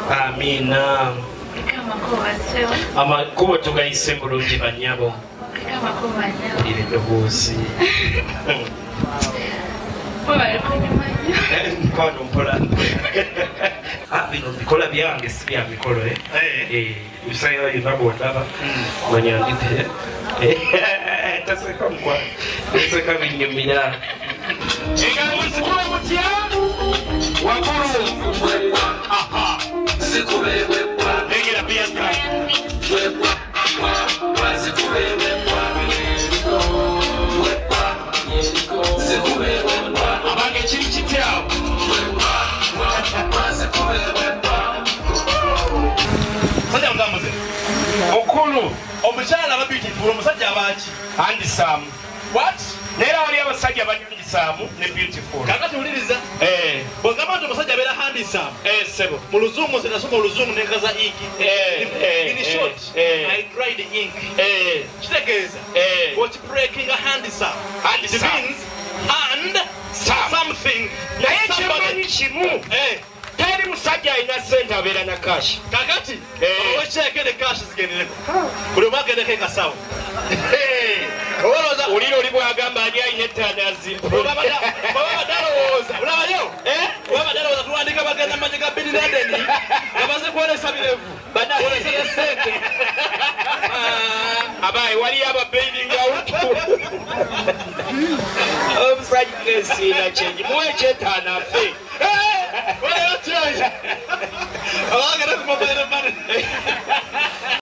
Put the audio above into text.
Amina. Amakubo tugayise bulungi banyabo. Iri ddoboozi. Mkwano mpola. Bino bikola byange si bya mikolo bisayo yinabondaba manya ndite taseka mkwano taseka binyumira Sikula mutya wakuru sikubewebwa negera biyanka webwa sikubewebwa sikubewebwa abange kiri kityawo Sajja mugambuze okulu omukyala ababitifu omusajja abaki handsome what Nera wali abasajja abanyumisaamu ne beautiful. Kakati uliriza? Bwagamba nti omusajja abeera handsome. Ssebo. Mu luzungu sinasoma oluzungu nenkaza ink. In short, I tried the ink. Kitegeeza. What breaking a handsome. It means and something. Naye kimanyi kimu. Teri musajja alina ssente abeera na cash. Kakati owekyeke ne cash zigendereko. Buli omu agendeko ekasawo. Uliro oli bwagamba ani alina ettaano azimba. Baba dalowooza. Olabayo? Baba dalowooza tuwandika bagenda mu mannyo ga Bin Laden nga baze kwolesa birevu. Kwolesera ssente. Abayi waliyo ababailing out. Omusajja esiina kyenyi muwe ekyetaano afe. Walayo kyoyo. Abagenda ku mobile money.